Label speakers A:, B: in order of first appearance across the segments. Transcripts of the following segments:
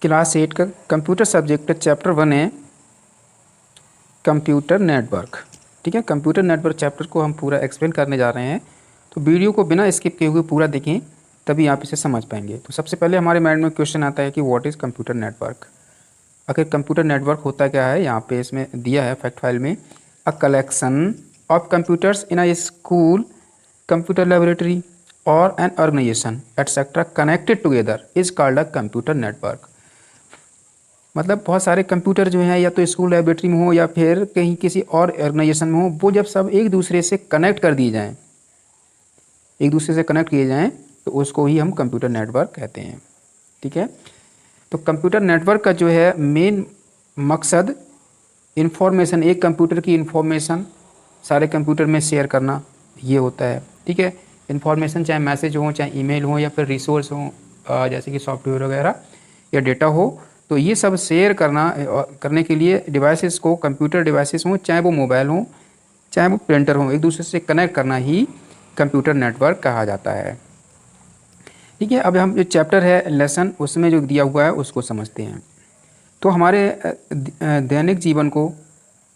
A: Class 8 का computer subject chapter 1 है computer network. ठीक है, कंप्यूटर नेटवर्क चैप्टर को हम पूरा एक्सप्लेन करने जा रहे हैं, तो वीडियो को बिना स्किप किए हुए पूरा देखें, तभी आप इसे समझ पाएंगे। तो सबसे पहले हमारे माइंड में क्वेश्चन आता है कि व्हाट इज़ कंप्यूटर नेटवर्क। आखिर कंप्यूटर नेटवर्क होता क्या है। यहाँ पे इसमें दिया है फैक्ट फाइल में, a collection of computers in a school, computer laboratory और an organisation etcetera connected together is called a computer network. मतलब बहुत सारे कंप्यूटर जो हैं या तो स्कूल लाइब्रेटरी में हो या फिर कहीं किसी और ऑर्गेनाइजेशन में हो, वो जब सब एक दूसरे से कनेक्ट कर दिए जाएं, एक दूसरे से कनेक्ट किए जाएं, तो उसको ही हम कंप्यूटर नेटवर्क कहते हैं। ठीक है, तो कंप्यूटर नेटवर्क का जो है मेन मकसद इंफॉर्मेशन, एक कंप्यूटर की इंफॉर्मेशन सारे कंप्यूटर में शेयर करना, ये होता है। ठीक है, इंफॉर्मेशन चाहे मैसेज हो, चाहे ईमेल हो, या फिर रिसोर्स हो, जैसे कि सॉफ्टवेयर वगैरह या डेटा हो, तो ये सब शेयर करने के लिए डिवाइसेस को, कंप्यूटर डिवाइसेस हों, चाहे वो मोबाइल हो, चाहे वो प्रिंटर हो, एक दूसरे से कनेक्ट करना ही कंप्यूटर नेटवर्क कहा जाता है। ठीक है, अब हम जो चैप्टर है लेसन, उसमें जो दिया हुआ है उसको समझते हैं। तो हमारे दैनिक जीवन को,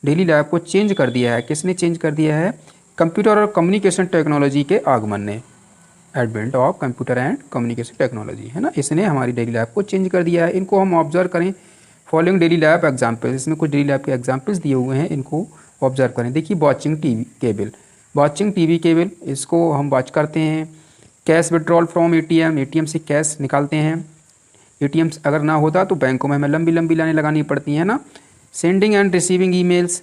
A: डेली लाइफ को चेंज कर दिया है। किसने चेंज कर दिया है? कंप्यूटर और कम्युनिकेशन टेक्नोलॉजी के आगमन ने, advent of computer and communication technology, है ना, इसने हमारी डेली लाइफ को चेंज कर दिया है। इनको हम ऑब्जर्व करें, फॉलोइंग डेली लाइफ एग्जाम्पल्स, इसमें कुछ डेली लाइफ के एग्जाम्पल्स दिए हुए हैं, इनको ऑब्जर्व करें। देखिए, watching TV cable, watching TV cable, इसको हम वॉच करते हैं। Cash withdrawal from ATM, ATM से कैश निकालते हैं। एटीएम अगर ना होता तो बैंकों में हमें लंबी लंबी लाइनें लगानी पड़ती हैं ना। Sending end receiving emails,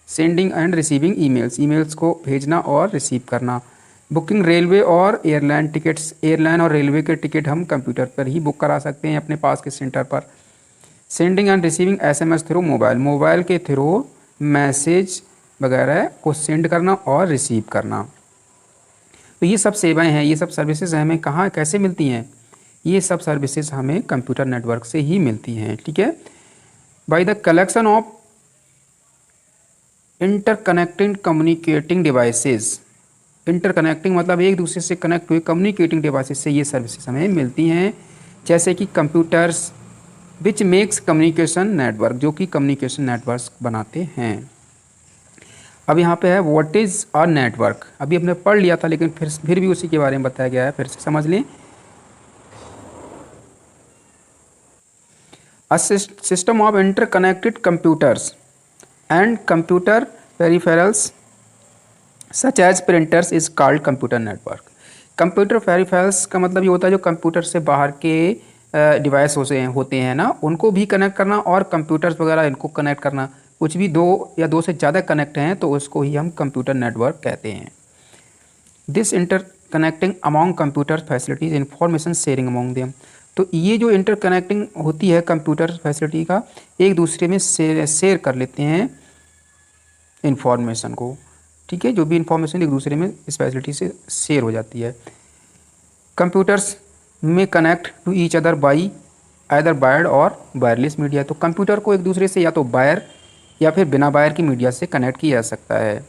A: sending end receiving emails, emails को भेजना और रिसीव करना। बुकिंग रेलवे और एयरलाइन टिकट्स, एयरलाइन और रेलवे के टिकट हम कंप्यूटर पर ही बुक करा सकते हैं अपने पास के सेंटर पर। Sending end receiving SMS through mobile, mobile के थ्रू मैसेज वगैरह को सेंड करना और रिसीव करना। तो ये सब सेवाएं हैं, ये सब सर्विसेज हमें कहाँ कैसे मिलती हैं? ये सब सर्विसेज हमें कंप्यूटर नेटवर्क से ही मिलती हैं। ठीक है, by the collection of interconnecting communicating devices, interconnecting मतलब एक दूसरे से कनेक्ट हुए कम्युनिकेटिंग डिवाइसेस से ये सर्विसेज हमें मिलती हैं। जैसे कि computers which makes communication network, जो कि कम्युनिकेशन नेटवर्क बनाते हैं। अब यहाँ पे है व्हाट इज़ अ नेटवर्क। अभी हमने पढ़ लिया था, लेकिन फिर भी उसी के बारे में बताया गया है, फिर से समझ लें। A system of interconnected computers and computer peripherals such as printers is called computer network. Computer peripherals का मतलब ये होता है जो कंप्यूटर से बाहर के डिवाइस होते हैं ना, उनको भी कनेक्ट करना, और कंप्यूटर्स वगैरह इनको कनेक्ट करना। कुछ भी दो या दो से ज़्यादा कनेक्ट हैं तो उसको ही हम कंप्यूटर नेटवर्क कहते हैं। This inter connecting among computer facilities information sharing among them. तो ये जो इंटरकनेक्टिंग होती है कंप्यूटर फैसिलिटी का, एक दूसरे में शेयर कर लेते हैं इंफॉर्मेशन को। ठीक है, जो भी इंफॉर्मेशन एक दूसरे में इस फैसिलिटी से शेयर हो जाती है। कंप्यूटर्स में connect to each other by either wired और वायरलेस मीडिया। तो कंप्यूटर को एक दूसरे से या तो वायर या फिर बिना वायर की मीडिया से कनेक्ट किया जा सकता है।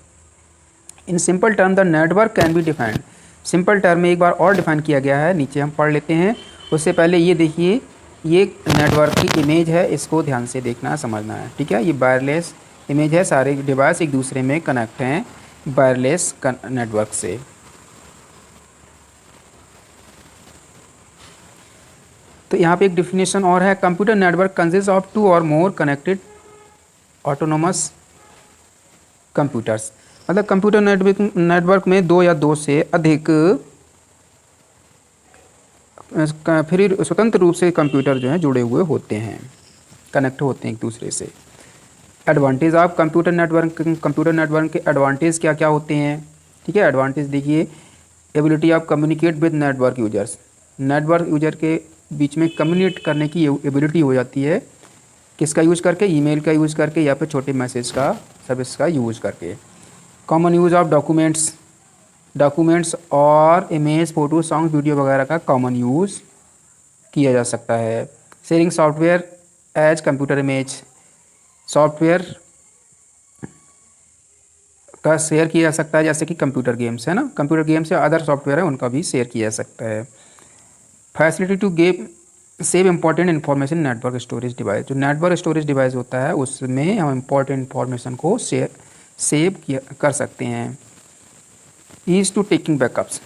A: In simple term the network can be defined, simple term में एक बार और डिफाइन किया गया है, नीचे हम पढ़ लेते हैं। उससे पहले ये देखिए, ये नेटवर्क की इमेज है, इसको ध्यान से देखना समझना है। ठीक है, ये वायरलेस इमेज है, सारे डिवाइस एक दूसरे में कनेक्ट हैं वायरलेस नेटवर्क से। तो यहाँ पे एक डिफिनेशन और है, computer network consist of two और मोर कनेक्टेड ऑटोनोमस कंप्यूटर्स। मतलब कंप्यूटर नेटवर्क में दो या दो से अधिक फिर स्वतंत्र रूप से कंप्यूटर जो हैं जुड़े हुए होते हैं, कनेक्ट होते हैं एक दूसरे से। Advantage of computer network, computer network के एडवांटेज क्या क्या होते हैं? ठीक है, एडवांटेज देखिए, ability of communicate with network users, network user के बीच में कम्युनिकेट करने की एबिलिटी हो जाती है, किसका यूज़ करके? ईमेल का यूज़ करके या फिर छोटे मैसेज का सर्विस का यूज़ करके। कॉमन यूज़ ऑफ डॉक्यूमेंट्स और इमेज, फोटो, सॉन्ग, वीडियो वगैरह का कॉमन यूज़ किया जा सकता है। Sharing software as computer image, software का शेयर किया जा सकता है, जैसे कि कंप्यूटर गेम्स है ना, कंप्यूटर गेम्स या अदर सॉफ्टवेयर है उनका भी शेयर किया जा सकता है। Facility to save important information network storage device. जो नेटवर्क स्टोरेज डिवाइस होता है उसमें हम इम्पॉर्टेंट इन्फॉर्मेशन को सेव कर सकते हैं। ईज टू टेकिंग बैकअप्स,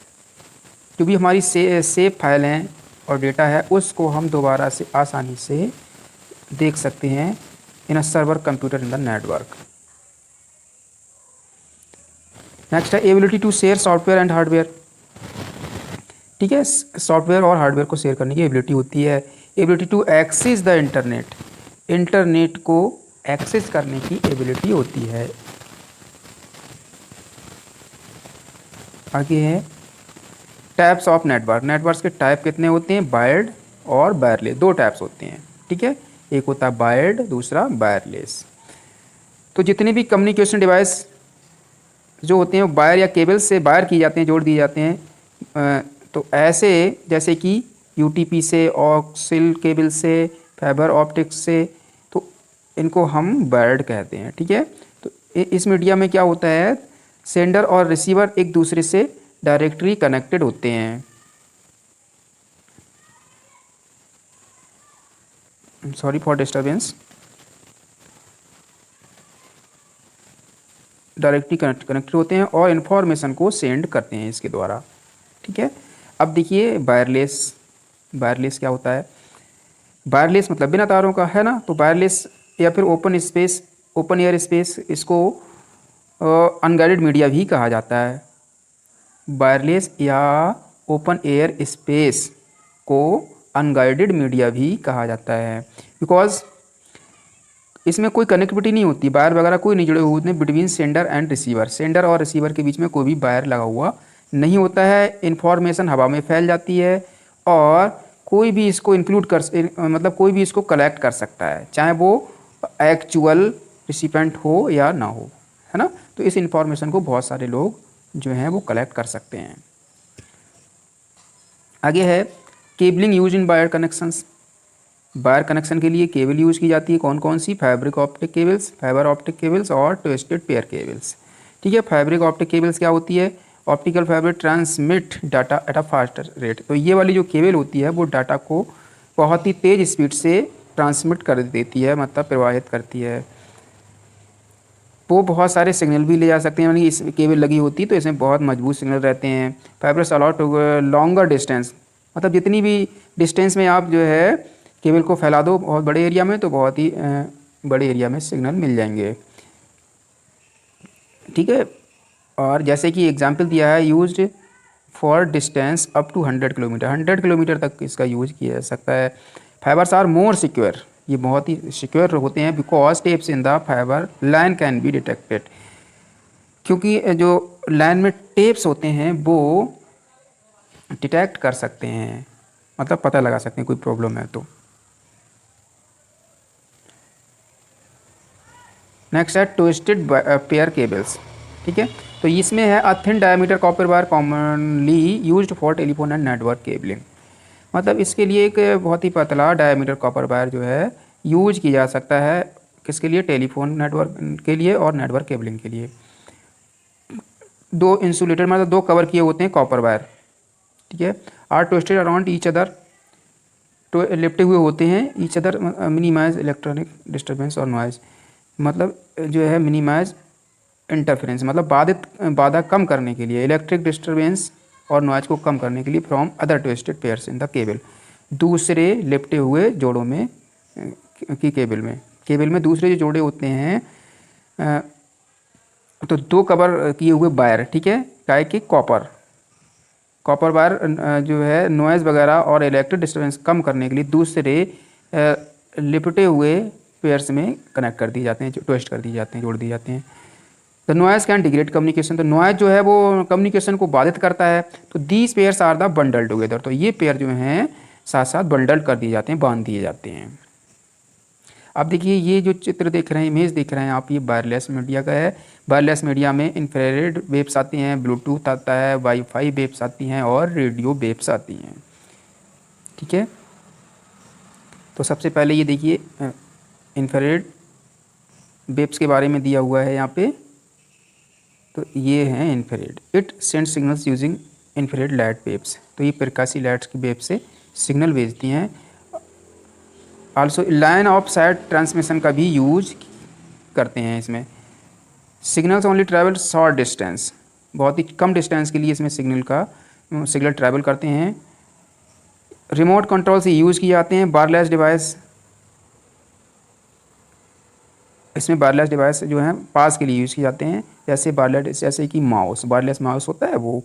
A: जो भी हमारी सेव फाइल हैं और डेटा है उसको हम दोबारा से आसानी से देख सकते हैं in a server computer in the network. Next है ability to share software and hardware. ठीक है, सॉफ्टवेयर और हार्डवेयर को शेयर करने की एबिलिटी होती है। Ability to access the internet, internet को एक्सेस करने की एबिलिटी होती है। आगे है टाइप्स ऑफ नेटवर्क। नेटवर्क्स के टाइप कितने होते हैं? वायर्ड और वायरलेस, दो टाइप्स होते हैं। ठीक है, एक होता है वायर्ड, दूसरा वायरलेस। तो जितने भी कम्युनिकेशन डिवाइस जो होते हैं वायर या केबल से वायर किए जाते हैं, जोड़ दिए जाते हैं, तो ऐसे जैसे कि यूटीपी से, ऑक्सिल केबल से, फाइबर ऑप्टिक्स से, तो इनको हम वायर्ड कहते हैं। ठीक है, तो इस मीडिया में क्या होता है, सेंडर और रिसीवर एक दूसरे से डायरेक्टली कनेक्टेड होते हैं। Sorry for disturbance. Directly connected होते हैं और इन्फॉर्मेशन को सेंड करते हैं इसके द्वारा। ठीक है, अब देखिए वायरलेस। वायरलेस क्या होता है? वायरलेस मतलब बिना तारों का, है ना। तो वायरलेस या फिर open space, open air space, इसको अनगाइडेड मीडिया भी कहा जाता है। वायरलेस या ओपन एयर स्पेस को अनगाइडेड मीडिया भी कहा जाता है, बिकॉज इसमें कोई कनेक्टिविटी नहीं होती, वायर वगैरह कोई नहीं जुड़े हुए होते हैं between sender and receiver. Sender और रिसीवर के बीच में कोई भी वायर लगा हुआ नहीं होता है। इन्फॉर्मेशन हवा में फैल जाती है और कोई भी इसको इंक्लूड कर मतलब कोई भी इसको कलेक्ट कर सकता है, चाहे वो एक्चुअल रिसिपेंट हो या ना हो, है ना। तो इस इंफॉर्मेशन को बहुत सारे लोग जो हैं वो कलेक्ट कर सकते हैं। आगे है cabling use in wire connections. Wire connection के लिए केबल यूज़ की जाती है। कौन कौन सी? Fabric optic cables, fibre optic cables और ट्विस्टेड पेयर केबल्स। ठीक है, फैब्रिक ऑप्टिक केबल्स क्या होती है? Optical fibre transmit data at a faster rate. तो ये वाली जो केबल होती है वो डाटा को बहुत ही तेज़ स्पीड से ट्रांसमिट कर देती है, मतलब प्रवाहित करती है। वो बहुत सारे सिग्नल भी ले जा सकते हैं, यानी इस केबल लगी होती है तो इसमें बहुत मजबूत सिग्नल रहते हैं। Fibres allow to longer distance, मतलब जितनी भी डिस्टेंस में आप जो है केबल को फैला दो बहुत बड़े एरिया में, तो बहुत ही बड़े एरिया में सिग्नल मिल जाएंगे। ठीक है, और जैसे कि एग्जांपल दिया है, used for distance up to 100 kilometre, 100 kilometre तक इसका यूज किया जा सकता है। फाइबर्स आर मोर सिक्योर, ये बहुत ही सिक्योर होते हैं, because tapes in the fibre line can be detected, क्योंकि जो लाइन में टेप्स होते हैं वो डिटेक्ट कर सकते हैं, मतलब पता लगा सकते हैं कोई प्रॉब्लम है तो। नेक्स्ट है ट्विस्टेड पेयर केबल्स। ठीक है, तो इसमें है a thin diameter copper wire commonly used for telephone and network cabling. मतलब इसके लिए एक बहुत ही पतला डायमीटर कॉपर वायर जो है यूज किया जा सकता है, किसके लिए? टेलीफोन नेटवर्क के लिए और नेटवर्क केबलिंग के लिए। दो इंसुलेटर मतलब दो कवर किए होते हैं कॉपर वायर, ठीक है, are twisted around each other, तो लिपटे हुए होते हैं each other, minimise electronic disturbance और नॉइज़, मतलब जो है मिनिमाइज इंटरफेरेंस, मतलब बाधा कम करने के लिए, इलेक्ट्रिक डिस्टर्बेंस और नॉइज को कम करने के लिए from other twisted pairs in the cable, दूसरे लिपटे हुए जोड़ों में की केबल में दूसरे जो जोड़े होते हैं, तो दो कवर किए हुए वायर, ठीक है, काय के कॉपर वायर जो है नॉइज़ वगैरह और इलेक्ट्रिक डिस्टर्बेंस कम करने के लिए दूसरे लिपटे हुए पेयर्स में कनेक्ट कर दिए जाते हैं, ट्विस्ट कर दिए जाते हैं, जोड़ दिए जाते हैं। The noise can degrade communication, तो नॉइज़ जो है वो कम्युनिकेशन को बाधित करता है, तो these pairs are the bundle together, तो ये पेयर जो हैं साथ साथ बंडल कर दिए जाते हैं, बांध दिए जाते हैं। अब देखिए ये जो चित्र देख रहे हैं, इमेज देख रहे हैं आप, ये वायरलेस मीडिया का है। वायरलेस मीडिया में इंफ्रारेड वेव्स आती हैं, ब्लूटूथ आता है, वाईफाई वेव्स आती हैं और रेडियो वेव्स आती हैं। ठीक है, तो सबसे पहले ये देखिए इंफ्रारेड वेव्स के बारे में दिया हुआ है यहाँ पे, तो ये हैं infrared, it send signals using infrared light waves, तो ये प्रकाशी लाइट्स की वेव से सिग्नल भेजती हैं also line of site transmission का भी यूज करते हैं इसमें। Signals only travel short distance, बहुत ही कम डिस्टेंस के लिए इसमें सिग्नल ट्रैवल करते हैं। रिमोट कंट्रोल से यूज़ किए जाते हैं। वायरलेस डिवाइस, इसमें वायरलेस डिवाइस जो हैं पास के लिए यूज़ किए जाते हैं, जैसे कि माउस, वायरलेस माउस होता है वो।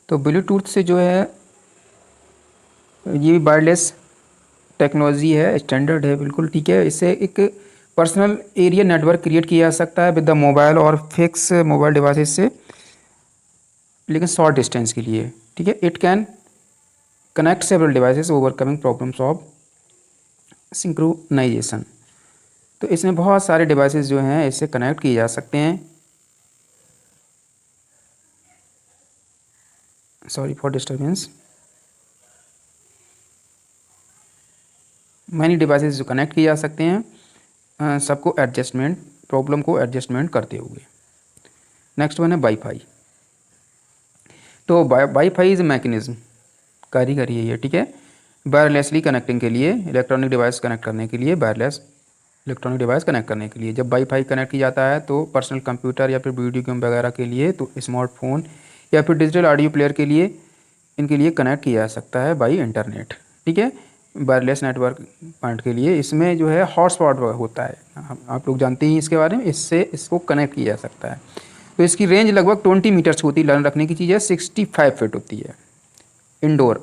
A: तो ब्लूटूथ से जो है ये वायरलेस टेक्नोलॉजी है, स्टैंडर्ड है बिल्कुल, ठीक है। इससे एक पर्सनल एरिया नेटवर्क क्रिएट किया जा सकता है विद द मोबाइल और फिक्स मोबाइल डिवाइसेस से, लेकिन शॉर्ट डिस्टेंस के लिए, ठीक है। It can connect several devices overcoming problems of synchronisation. तो इसमें बहुत सारे डिवाइसेस जो हैं इससे कनेक्ट किए जा सकते हैं। Sorry for disturbance. Many devices जो कनेक्ट किए जा सकते हैं सबको प्रॉब्लम को एडजस्टमेंट करते हुए। नेक्स्ट वन है वाईफाई। तो वाईफाई इज मैकेनिज्म, कारीगरी है ये, ठीक है। वायरलेसली कनेक्टिंग के लिए, इलेक्ट्रॉनिक डिवाइस कनेक्ट करने के लिए, वायरलेस इलेक्ट्रॉनिक डिवाइस कनेक्ट करने के लिए जब वाईफाई कनेक्ट किया जाता है तो पर्सनल कंप्यूटर या फिर वीडियो गेम वगैरह के लिए, तो स्मार्टफोन या फिर डिजिटल ऑडियो प्लेयर के लिए, इनके लिए कनेक्ट किया जा सकता है बाई इंटरनेट, ठीक है। वायरलेस नेटवर्क पॉइंट के लिए इसमें जो है हॉटस्पॉट होता है, आप लोग जानते ही इसके बारे में, इससे इसको कनेक्ट किया जा सकता है। तो इसकी रेंज लगभग 20 मीटर्स होती है, लर्न रखने की चीज़ है, 65 फीट होती है इंडोर,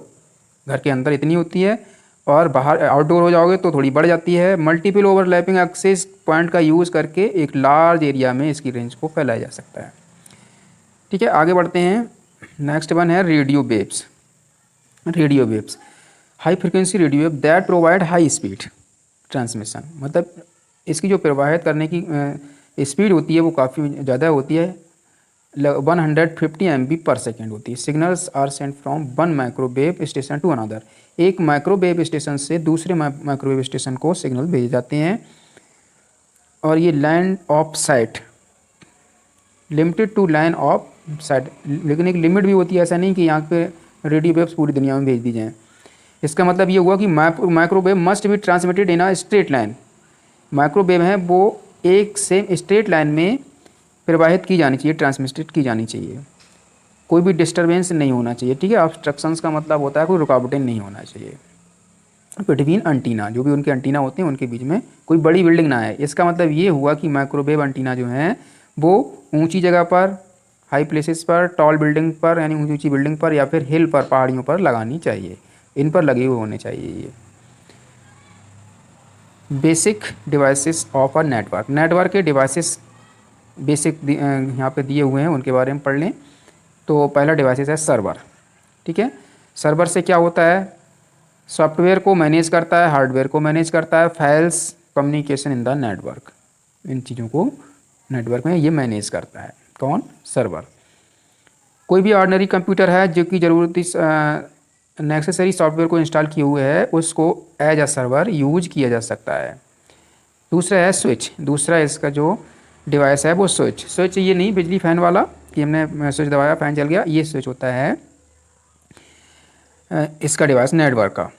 A: घर के अंदर इतनी होती है, और बाहर आउटडोर हो जाओगे तो थोड़ी बढ़ जाती है। मल्टीपल ओवरलैपिंग एक्सेस पॉइंट का यूज़ करके एक लार्ज एरिया में इसकी रेंज को फैलाया जा सकता है, ठीक है। आगे बढ़ते हैं। नेक्स्ट वन है radio waves. Radio waves, high frequency radio wave that provide high speed transmission, मतलब इसकी जो प्रवाहित करने की स्पीड होती है वो काफ़ी ज़्यादा होती है, 150 MB/s होती है। Signals are sent from one microwave station to another, एक माइक्रोवेव स्टेशन से दूसरे माइक्रोवेव स्टेशन को सिग्नल भेजे जाते हैं। और ये line of sight, limited to line of sight, लेकिन एक लिमिट भी होती है, ऐसा नहीं कि यहाँ पे रेडियो वेव्स पूरी दुनिया में भेज दी जाएँ। इसका मतलब ये हुआ कि microwave must be transmitted in a straight line, microwave है वो एक सेम स्ट्रेट लाइन में प्रवाहित की जानी चाहिए, ट्रांसमिटेड की जानी चाहिए, कोई भी डिस्टरबेंस नहीं होना चाहिए, ठीक है। ऑब्स्ट्रक्शंस का मतलब होता है कोई रुकावटें नहीं होना चाहिए बिटवीन अंटीना, जो भी उनके अंटीना होते हैं उनके बीच में कोई बड़ी बिल्डिंग ना है। इसका मतलब ये हुआ कि माइक्रोवेव अंटीना जो हैं वो ऊंची जगह पर, हाई प्लेसेस पर, टॉल बिल्डिंग पर, यानी ऊंची ऊंची बिल्डिंग पर या फिर हिल पर, पहाड़ियों पर लगानी चाहिए, इन पर लगे हुए होने चाहिए ये। Basic devices of a network, network के डिवाइसेस बेसिक यहाँ पे दिए हुए हैं, उनके बारे में पढ़ लें। तो पहला डिवाइसेस है सर्वर, ठीक है। सर्वर से क्या होता है, सॉफ्टवेयर को मैनेज करता है, हार्डवेयर को मैनेज करता है, files communication in the network, इन चीज़ों को नेटवर्क में ये मैनेज करता है। कौन? सर्वर। कोई भी ऑर्डिनरी कंप्यूटर है जो कि ज़रूरती नेसेसरी सॉफ्टवेयर को इंस्टॉल किए हुए है, उसको एज अ सर्वर यूज किया जा सकता है। दूसरा है स्विच, दूसरा इसका जो डिवाइस है वो स्विच ये नहीं बिजली फैन वाला कि हमने स्विच दबाया फैन चल गया, ये स्विच होता है इसका डिवाइस नेटवर्क का,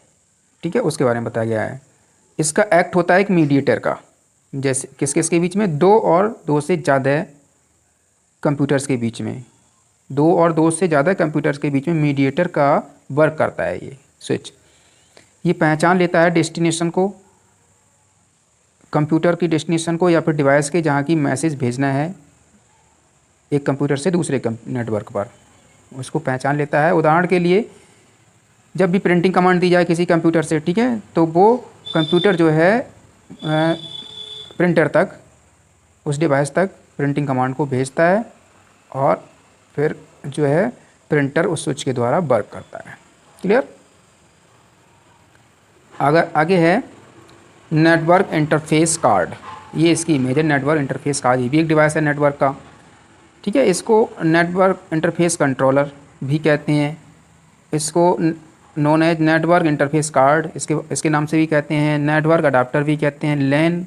A: ठीक है, उसके बारे में बताया गया है। इसका एक्ट होता है एक मीडिएटर का, जैसे किस किस के बीच में, दो और दो से ज़्यादा कंप्यूटर्स के बीच में, दो और दो से ज़्यादा कंप्यूटर्स के बीच में मीडिएटर का वर्क करता है ये स्विच। ये पहचान लेता है डेस्टिनेशन को, कंप्यूटर की डेस्टिनेशन को या फिर डिवाइस के जहाँ की मैसेज भेजना है एक कंप्यूटर से दूसरे नेटवर्क पर, उसको पहचान लेता है। उदाहरण के लिए जब भी प्रिंटिंग कमांड दी जाए किसी कंप्यूटर से, ठीक है, तो वो कंप्यूटर जो है प्रिंटर तक, उस डिवाइस तक प्रिंटिंग कमांड को भेजता है और फिर जो है प्रिंटर उस स्विच के द्वारा वर्क करता है। क्लियर? आगे है नेटवर्क इंटरफेस कार्ड, ये इसकी इमेज है। नेटवर्क इंटरफेस कार्ड ये भी एक डिवाइस है नेटवर्क का, ठीक है। इसको नेटवर्क इंटरफेस कंट्रोलर भी कहते हैं, इसको known as network interface card इसके नाम से भी कहते हैं, नेटवर्क अडाप्टर भी कहते हैं, लैन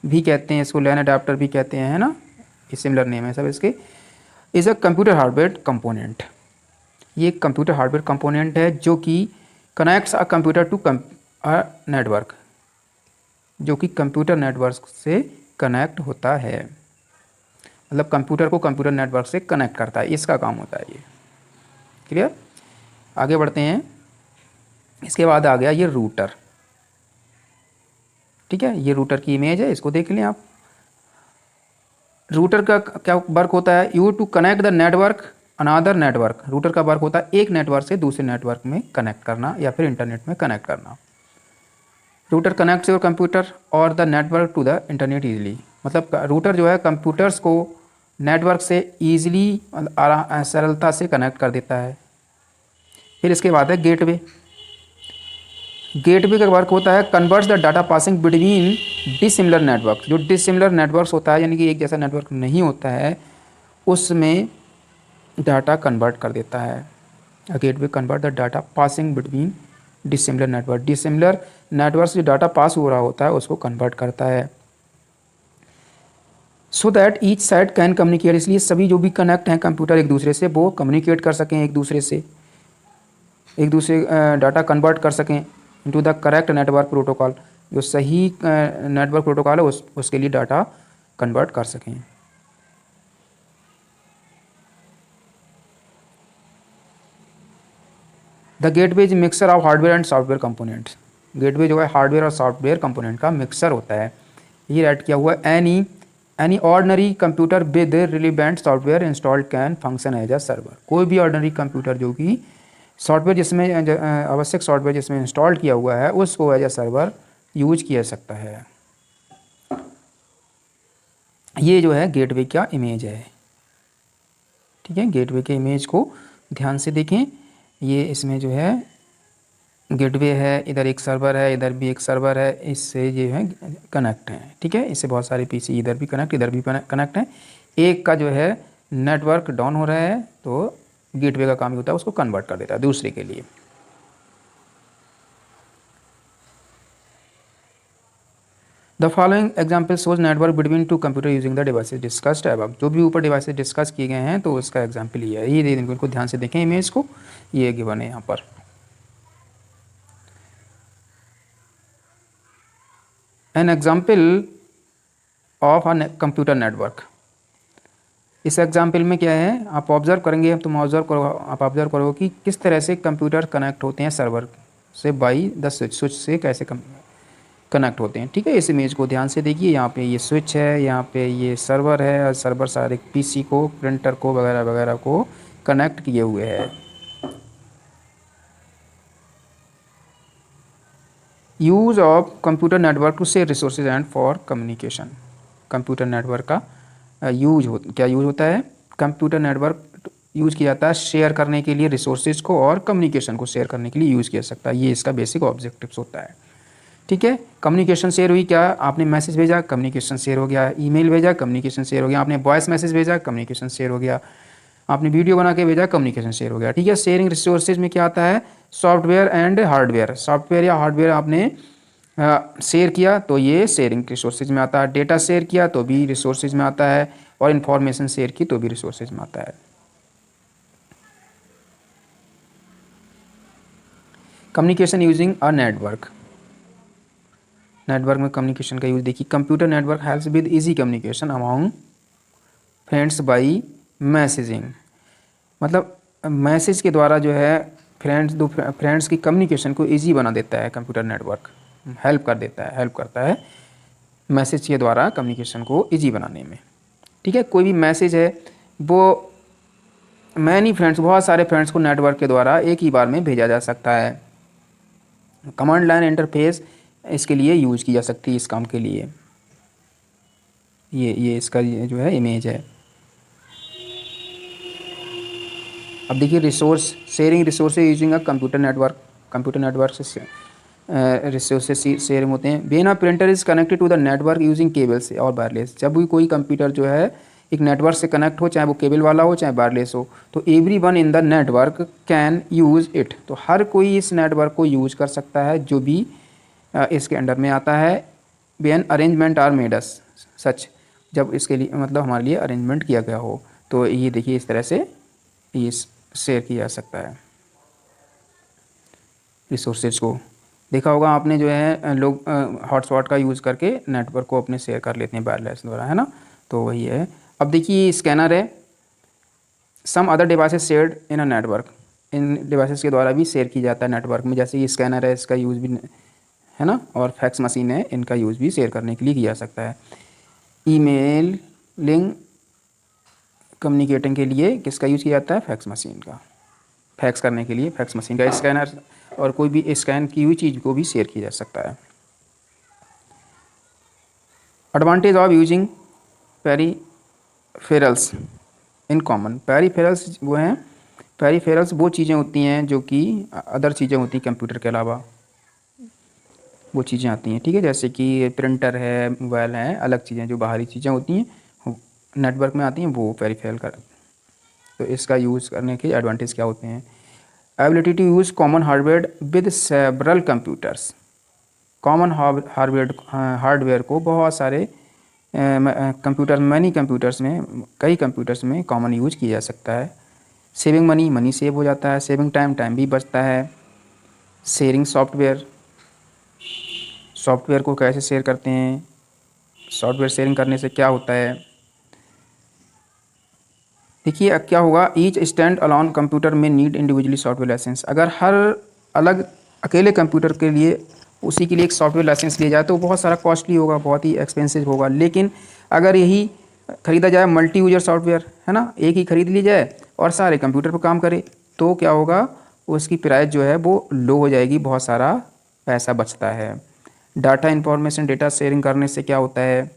A: भी कहते हैं इसको, लैन अडाप्टर भी कहते हैं, है ना, ये सिमिलर नेम है सब इसके। Is a computer hardware component, ये एक कंप्यूटर हार्डवेयर कंपोनेंट है जो कि connects a computer to a network, जो कि कंप्यूटर नेटवर्क से कनेक्ट होता है, मतलब कंप्यूटर को कंप्यूटर नेटवर्क से कनेक्ट करता है, इसका काम होता है ये। क्लियर? आगे बढ़ते हैं। इसके बाद आ गया ये रूटर। ठीक है, ये रूटर की इमेज है, इसको देख लें आप। रूटर का क्या वर्क होता है? You to connect the network another network. Router का वर्क होता है एक नेटवर्क से दूसरे नेटवर्क में कनेक्ट करना या फिर इंटरनेट में कनेक्ट करना। रूटर कनेक्ट्स योर कंप्यूटर और the network to the internet easily. मतलब रूटर जो है कंप्यूटर्स को नेटवर्क से ईजिली सरलता से कनेक्ट कर देता है। फिर इसके बाद है गेटवे। गेटवे का वर्क होता है converts the data passing between dissimilar network. जो डिसिमिलर नेटवर्क्स होता है, यानी कि एक जैसा नेटवर्क नहीं होता है, उसमें डाटा कन्वर्ट कर देता है। Gateway convert the data passing between dissimilar network. Dissimilar network से जो डाटा पास हो रहा होता है उसको कन्वर्ट करता है। So that each side can communicate. इसलिए सभी जो भी कनेक्ट हैं कंप्यूटर एक दूसरे से, वो कम्युनिकेट कर सकें एक दूसरे से, एक दूसरे डाटा कन्वर्ट कर सकें into the correct network protocol. जो सही नेटवर्क प्रोटोकॉल है उसके लिए डाटा कन्वर्ट कर सकें। The gateway is mixer of hardware and software components. Gateway जो है हार्डवेयर और सॉफ्टवेयर कंपोनेंट का मिक्सर होता है। ये ऐड किया हुआ है। Any ordinary computer with relevant software installed can function as a server. कोई भी ऑर्डनरी कंप्यूटर जो कि सॉफ्टवेयर जिसमें आवश्यक सॉफ्टवेयर जिसमें इंस्टॉल किया हुआ है उसको एज अ सर्वर यूज किया सकता है। ये जो है गेटवे का इमेज है। ठीक है, गेटवे के इमेज को ध्यान से देखें। ये इसमें जो है गेटवे है, इधर एक सर्वर है, इधर भी एक सर्वर है, इससे ये है कनेक्ट है। ठीक है, इससे बहुत सारे पीसी इधर भी कनेक्ट इधर भी कनेक्ट है। एक का जो है नेटवर्क डाउन हो रहा है तो गेटवे का काम ही होता है उसको कन्वर्ट कर देता है दूसरे के लिए। The following example shows network between two computer using the devices discussed above. जो भी ऊपर डिवाइसेज डिस्कस किए गए हैं तो उसका एग्जाम्पल ये है। ये इनको ध्यान से देखें इमेज को, ये गिवन है यहाँ पर। An example of a computer network. इस एग्जाम्पल में क्या है, आप ऑब्जर्व करेंगे, आप ऑब्जर्व करोगे कि किस तरह से कंप्यूटर कनेक्ट होते हैं सर्वर से बाई द स्विच से कैसे कनेक्ट होते हैं। ठीक है, इस इमेज को ध्यान से देखिए। यहाँ पे ये स्विच है, यहाँ पे ये सर्वर है, और सर्वर सारे पीसी को, प्रिंटर को, वगैरह वगैरह को कनेक्ट किए हुए है। Use of computer network to share resources and for communication. Computer network का क्या यूज होता है? कंप्यूटर नेटवर्क यूज किया जाता है शेयर करने के लिए रिसोर्सेज को, और कम्युनिकेशन को शेयर करने के लिए यूज़ किया जा सकता है। ये इसका बेसिक ऑब्जेक्टिव्स होता है। ठीक है, कम्युनिकेशन शेयर हुई, क्या आपने मैसेज भेजा, कम्युनिकेशन शेयर हो गया। ईमेल भेजा, कम्युनिकेशन शेयर हो गया। आपने वॉइस मैसेज भेजा, कम्युनिकेशन शेयर हो गया। आपने वीडियो बना के भेजा, कम्युनिकेशन शेयर हो गया। ठीक है, शेयरिंग रिसोर्सेज में क्या आता है? Software and hardware. सॉफ्टवेयर या हार्डवेयर आपने शेयर किया तो ये शेयरिंग रिसोर्सेज में आता है। डेटा शेयर किया तो भी रिसोर्सेज में आता है, और इन्फॉर्मेशन शेयर की तो भी रिसोर्सेज में आता है। Communication using a network. Network में कम्युनिकेशन का यूज देखिए। Computer network helps with easy communication among friends by messaging. मतलब मैसेज के द्वारा जो है फ्रेंड्स की कम्युनिकेशन को इजी बना देता है कंप्यूटर नेटवर्क। हेल्प करता है मैसेज के द्वारा कम्युनिकेशन को इजी बनाने में। ठीक है, कोई भी मैसेज है वो बहुत सारे फ्रेंड्स को नेटवर्क के द्वारा एक ही बार में भेजा जा सकता है। कमांड लाइन इंटरफेस इसके लिए यूज की जा सकती है इस काम के लिए। ये इसका जो है इमेज है। अब देखिए resource sharing resources using a computer network से रिसोर्सेज शेयरिंग होते हैं। When a printer is connected to the network using cables और वायरलेस। जब भी कोई कंप्यूटर जो है एक नेटवर्क से कनेक्ट हो, चाहे वो केबल वाला हो चाहे वायरलेस हो, तो every one in the network can use it. तो हर कोई इस नेटवर्क को यूज कर सकता है जो भी इसके अंडर में आता है। When arrangement are made as such. जब इसके लिए मतलब हमारे लिए अरेंजमेंट किया गया हो, तो ये देखिए इस तरह से ये शेयर किया जा सकता है रिसोर्सेज को। देखा होगा आपने, जो है लोग हॉटस्पॉट का यूज़ करके नेटवर्क को अपने शेयर कर लेते हैं वायरलेस द्वारा, है ना। तो वही है। अब देखिए स्कैनर है, some other devices shared in a network, इन डिवाइसेस के द्वारा भी शेयर किया जाता है नेटवर्क में, जैसे ये स्कैनर है, इसका यूज़ भी, है ना, और फैक्स मशीन है, इनका यूज़ भी शेयर करने के लिए किया जा सकता है। ईमेल लिंक कम्युनिकेटिंग के लिए किसका यूज़ किया जाता है, फैक्स मशीन का, फैक्स करने के लिए फैक्स मशीन का। स्कैनर और कोई भी स्कैन की हुई चीज़ को भी शेयर किया जा सकता है। Advantage of using peripherals in common. Peripherals वो हैं, पेरीफेरल्स वो चीज़ें होती हैं जो कि अदर चीज़ें होती हैं कंप्यूटर के अलावा, वो चीज़ें आती हैं, ठीक है, जैसे कि प्रिंटर है, मोबाइल है, अलग चीज़ें जो बाहरी चीज़ें होती हैं नेटवर्क में आती हैं, वो पेरीफेरल कर। तो इसका यूज़ करने के एडवांटेज क्या होते हैं। Ability to use common hardware with several computers. Common hardware को बहुत सारे कंप्यूटर, मैनी कंप्यूटर्स में, कई कंप्यूटर्स में कॉमन यूज किया जा सकता है। सेविंग मनी, मनी सेव हो जाता है। सेविंग टाइम, टाइम भी बचता है। शेयरिंग सॉफ्टवेयर, सॉफ्टवेयर को कैसे शेयर करते हैं, सॉफ्टवेयर शेयरिंग करने से क्या होता है। देखिए अब क्या होगा, ईच स्टैंड अलोन कंप्यूटर में नीड इंडिविजुअली सॉफ्टवेयर लाइसेंस। अगर हर अलग अकेले कंप्यूटर के लिए उसी के लिए एक सॉफ्टवेयर लाइसेंस लिया जाए तो बहुत सारा कॉस्टली होगा, बहुत ही एक्सपेंसिव होगा। लेकिन अगर यही खरीदा जाए मल्टी यूजर सॉफ्टवेयर, है ना, एक ही खरीद ली जाए और सारे कंप्यूटर पर काम करे, तो क्या होगा, उसकी प्राइस जो है वो लो हो जाएगी, बहुत सारा पैसा बचता है। डाटा इंफॉर्मेशन, डेटा शेयरिंग करने से क्या होता है,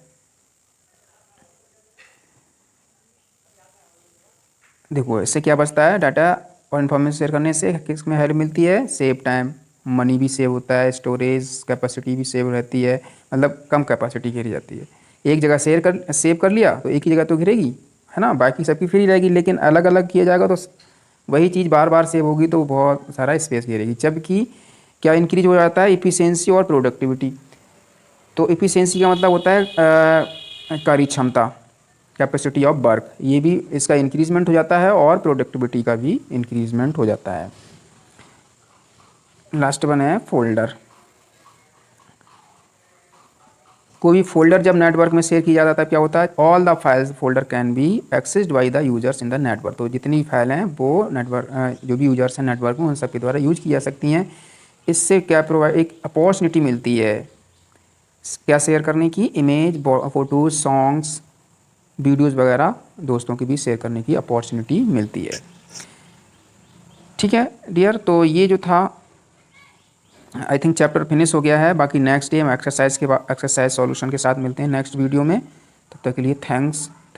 A: देखो इससे क्या बचता है, डाटा और इन्फॉर्मेशन शेयर करने से किस में हेल्प मिलती है, सेव टाइम, मनी भी सेव होता है, स्टोरेज कैपेसिटी भी सेव रहती है, मतलब कम कैपेसिटी घिरी जाती है। एक जगह सेव कर लिया तो एक ही जगह तो घिरेगी, है ना, बाकी सबकी फ्री रहेगी। लेकिन अलग अलग किया जाएगा तो वही चीज़ बार बार सेव होगी तो बहुत सारा स्पेस घेरेगी। जबकि क्या इंक्रीज हो जाता है, इफ़िशियंसी और प्रोडक्टिविटी। तो इफ़िशियंसी का मतलब होता है कार्य क्षमता, कैपेसिटी ऑफ वर्क, ये भी इसका इंक्रीजमेंट हो जाता है और प्रोडक्टिविटी का भी इंक्रीजमेंट हो जाता है। लास्ट वन है फोल्डर। कोई भी फोल्डर जब नेटवर्क में शेयर किया जाता है क्या होता है, all the files folder can be accessed by the users in the network. तो जितनी फाइल हैं वो नेटवर्क, जो भी यूजर्स हैं नेटवर्क में, उन सब के द्वारा यूज की जा सकती हैं। इससे क्या प्रोवाइड, एक अपॉर्चुनिटी मिलती है क्या शेयर करने की, इमेज, फोटोज, सॉन्ग्स, वीडियोस वगैरह दोस्तों के बीच शेयर करने की अपॉर्चुनिटी मिलती है। ठीक है डियर, तो ये जो था आई थिंक चैप्टर फिनिश हो गया है। बाकी नेक्स्ट डे हम एक्सरसाइज सॉल्यूशन के साथ मिलते हैं नेक्स्ट वीडियो में। तब तक के लिए थैंक्स।